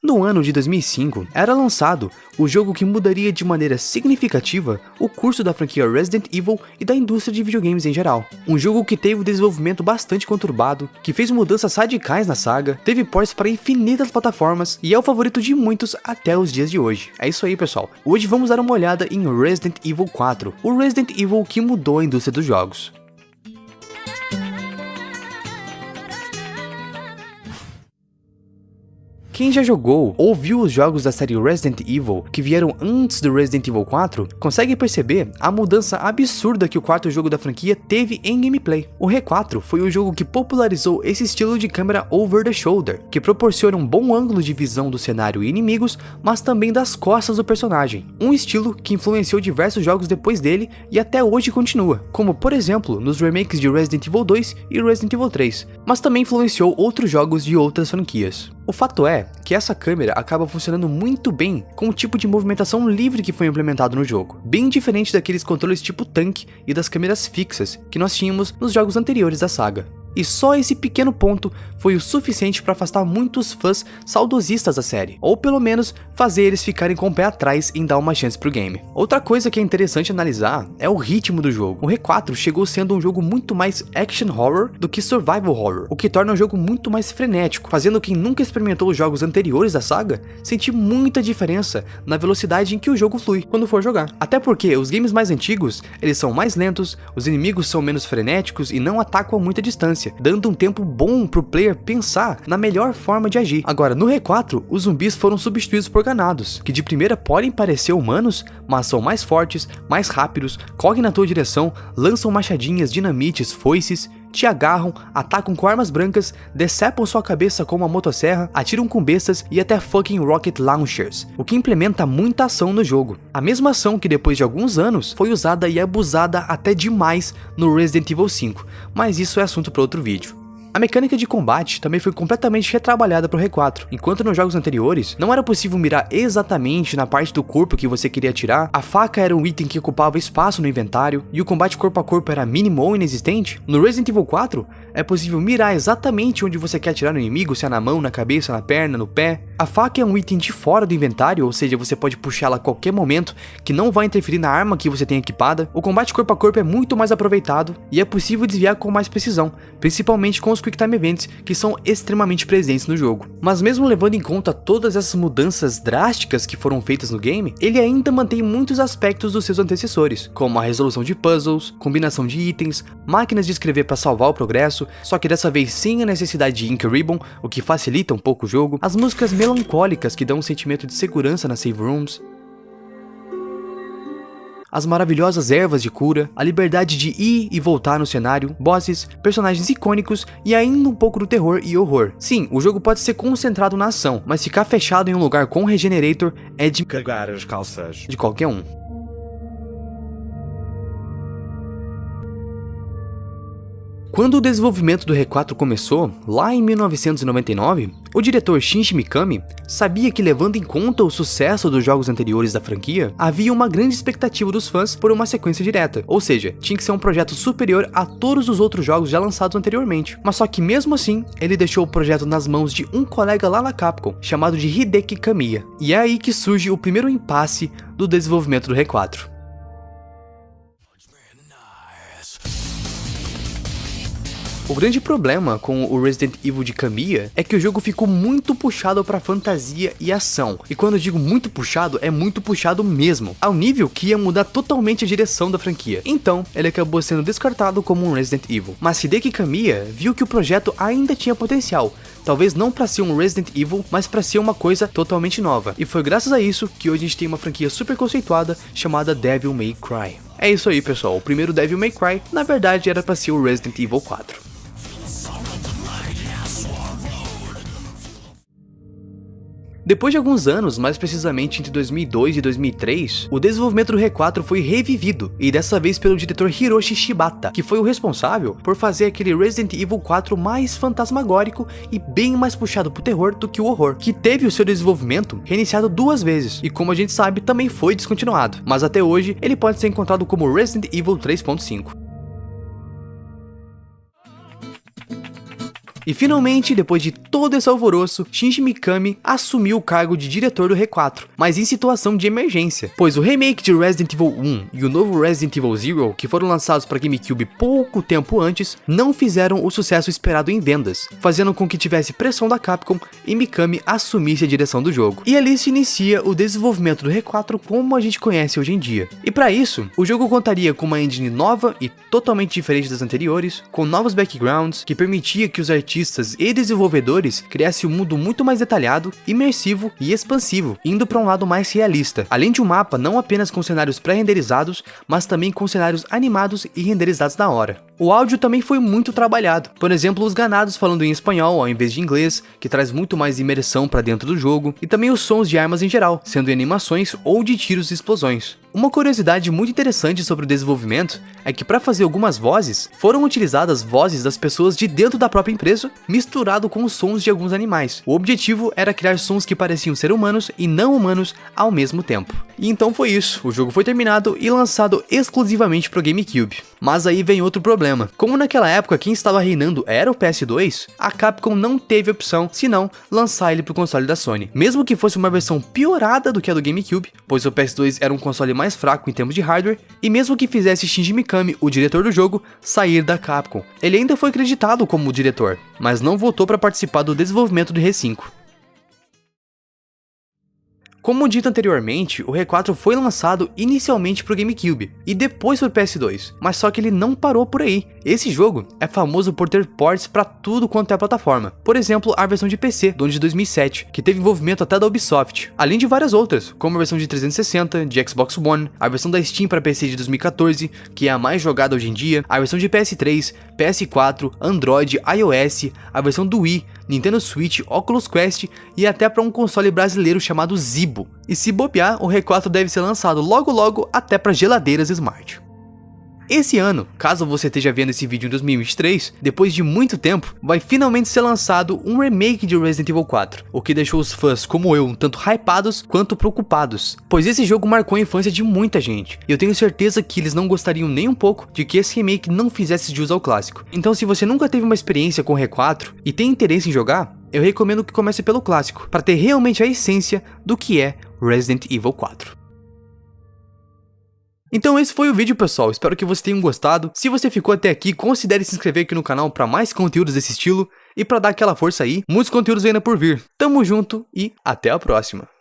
No ano de 2005, era lançado o jogo que mudaria de maneira significativa o curso da franquia Resident Evil e da indústria de videogames em geral. Um jogo que teve um desenvolvimento bastante conturbado, que fez mudanças radicais na saga, teve ports para infinitas plataformas e é o favorito de muitos até os dias de hoje. É isso aí, pessoal. Hoje vamos dar uma olhada em Resident Evil 4, o Resident Evil que mudou a indústria dos jogos. Quem já jogou ou viu os jogos da série Resident Evil que vieram antes do Resident Evil 4, consegue perceber a mudança absurda que o quarto jogo da franquia teve em gameplay. O R4 foi o jogo que popularizou esse estilo de câmera over the shoulder, que proporciona um bom ângulo de visão do cenário e inimigos, mas também das costas do personagem. Um estilo que influenciou diversos jogos depois dele e até hoje continua, como por exemplo nos remakes de Resident Evil 2 e Resident Evil 3, mas também influenciou outros jogos de outras franquias. O fato é que essa câmera acaba funcionando muito bem com o tipo de movimentação livre que foi implementado no jogo, bem diferente daqueles controles tipo tanque e das câmeras fixas que nós tínhamos nos jogos anteriores da saga. E só esse pequeno ponto foi o suficiente para afastar muitos fãs saudosistas da série, ou pelo menos fazer eles ficarem com o pé atrás em dar uma chance pro game. Outra coisa que é interessante analisar é o ritmo do jogo. O R4 chegou sendo um jogo muito mais action horror do que survival horror, o que torna o jogo muito mais frenético, fazendo quem nunca experimentou os jogos anteriores da saga sentir muita diferença na velocidade em que o jogo flui quando for jogar. Até porque os games mais antigos, eles são mais lentos, os inimigos são menos frenéticos e não atacam a muita distância, dando um tempo bom pro player pensar na melhor forma de agir. Agora, no R4, os zumbis foram substituídos por ganados, que de primeira podem parecer humanos, mas são mais fortes, mais rápidos, correm na tua direção, lançam machadinhas, dinamites, foices, te agarram, atacam com armas brancas, decepam sua cabeça com uma motosserra, atiram com bestas e até fucking rocket launchers, o que implementa muita ação no jogo. A mesma ação que depois de alguns anos foi usada e abusada até demais no Resident Evil 5, mas isso é assunto para outro vídeo. A mecânica de combate também foi completamente retrabalhada para o R4, enquanto nos jogos anteriores não era possível mirar exatamente na parte do corpo que você queria atirar, a faca era um item que ocupava espaço no inventário e o combate corpo a corpo era mínimo ou inexistente. No Resident Evil 4 é possível mirar exatamente onde você quer atirar no inimigo, se é na mão, na cabeça, na perna, no pé. A faca é um item de fora do inventário, ou seja, você pode puxá-la a qualquer momento que não vai interferir na arma que você tem equipada. O combate corpo a corpo é muito mais aproveitado e é possível desviar com mais precisão, principalmente com os Quick Time Events, que são extremamente presentes no jogo. Mas mesmo levando em conta todas essas mudanças drásticas que foram feitas no game, ele ainda mantém muitos aspectos dos seus antecessores, como a resolução de puzzles, combinação de itens, máquinas de escrever para salvar o progresso, só que dessa vez sem a necessidade de Ink Ribbon, o que facilita um pouco o jogo, as músicas melancólicas que dão um sentimento de segurança nas save rooms, as maravilhosas ervas de cura, a liberdade de ir e voltar no cenário, bosses, personagens icônicos e ainda um pouco do terror e horror. Sim, o jogo pode ser concentrado na ação, mas ficar fechado em um lugar com Regenerator é de cagar as calças de qualquer um. Quando o desenvolvimento do R4 começou, lá em 1999, o diretor Shinji Mikami sabia que, levando em conta o sucesso dos jogos anteriores da franquia, havia uma grande expectativa dos fãs por uma sequência direta, ou seja, tinha que ser um projeto superior a todos os outros jogos já lançados anteriormente. Mas só que mesmo assim, ele deixou o projeto nas mãos de um colega lá na Capcom, chamado de Hideki Kamiya, e é aí que surge o primeiro impasse do desenvolvimento do R4. O grande problema com o Resident Evil de Kamiya é que o jogo ficou muito puxado para fantasia e ação. E quando eu digo muito puxado, é muito puxado mesmo, ao nível que ia mudar totalmente a direção da franquia. Então, ele acabou sendo descartado como um Resident Evil. Mas Hideki Kamiya viu que o projeto ainda tinha potencial, talvez não para ser um Resident Evil, mas para ser uma coisa totalmente nova. E foi graças a isso que hoje a gente tem uma franquia super conceituada chamada Devil May Cry. É isso aí, pessoal, o primeiro Devil May Cry na verdade era para ser o Resident Evil 4. Depois de alguns anos, mais precisamente entre 2002 e 2003, o desenvolvimento do R4 foi revivido, e dessa vez pelo diretor Hiroshi Shibata, que foi o responsável por fazer aquele Resident Evil 4 mais fantasmagórico e bem mais puxado pro terror do que o horror, que teve o seu desenvolvimento reiniciado 2 vezes, e como a gente sabe, também foi descontinuado, mas até hoje ele pode ser encontrado como Resident Evil 3.5. E finalmente, depois de todo esse alvoroço, Shinji Mikami assumiu o cargo de diretor do R4, mas em situação de emergência, pois o remake de Resident Evil 1 e o novo Resident Evil Zero, que foram lançados para GameCube pouco tempo antes, não fizeram o sucesso esperado em vendas, fazendo com que tivesse pressão da Capcom e Mikami assumisse a direção do jogo. E ali se inicia o desenvolvimento do R4 como a gente conhece hoje em dia. E para isso, o jogo contaria com uma engine nova e totalmente diferente das anteriores, com novos backgrounds, que permitia que os artistas e desenvolvedores criassem um mundo muito mais detalhado, imersivo e expansivo, indo para um lado mais realista, além de um mapa não apenas com cenários pré-renderizados, mas também com cenários animados e renderizados na hora. O áudio também foi muito trabalhado, por exemplo, os ganados falando em espanhol ao invés de inglês, que traz muito mais imersão para dentro do jogo, e também os sons de armas em geral, sendo em animações ou de tiros e explosões. Uma curiosidade muito interessante sobre o desenvolvimento é que para fazer algumas vozes, foram utilizadas vozes das pessoas de dentro da própria empresa, misturado com os sons de alguns animais. O objetivo era criar sons que pareciam ser humanos e não humanos ao mesmo tempo. E então foi isso, o jogo foi terminado e lançado exclusivamente para o GameCube. Mas aí vem outro problema. Como naquela época quem estava reinando era o PS2, a Capcom não teve opção senão lançar ele para o console da Sony. Mesmo que fosse uma versão piorada do que a do GameCube, pois o PS2 era um console mais fraco em termos de hardware, e mesmo que fizesse Shinji Mikami, o diretor do jogo, sair da Capcom. Ele ainda foi acreditado como diretor, mas não voltou para participar do desenvolvimento do R5. Como dito anteriormente, o R4 foi lançado inicialmente para o GameCube e depois para o PS2, mas só que ele não parou por aí. Esse jogo é famoso por ter ports para tudo quanto é plataforma, por exemplo a versão de PC do ano de 2007, que teve envolvimento até da Ubisoft, além de várias outras, como a versão de 360, de Xbox One, a versão da Steam para PC de 2014, que é a mais jogada hoje em dia, a versão de PS3, PS4, Android, iOS, a versão do Wii, Nintendo Switch, Oculus Quest e até para um console brasileiro chamado Zibo. E se bobear, o R4 deve ser lançado logo logo até para geladeiras Smart. Esse ano, caso você esteja vendo esse vídeo em 2023, depois de muito tempo, vai finalmente ser lançado um remake de Resident Evil 4, o que deixou os fãs como eu um tanto hypados quanto preocupados, pois esse jogo marcou a infância de muita gente, e eu tenho certeza que eles não gostariam nem um pouco de que esse remake não fizesse jus ao clássico. Então se você nunca teve uma experiência com o R4 e tem interesse em jogar, eu recomendo que comece pelo clássico, para ter realmente a essência do que é Resident Evil 4. Então esse foi o vídeo, pessoal, espero que vocês tenham gostado. Se você ficou até aqui, considere se inscrever aqui no canal para mais conteúdos desse estilo e para dar aquela força aí, muitos conteúdos ainda por vir. Tamo junto e até a próxima!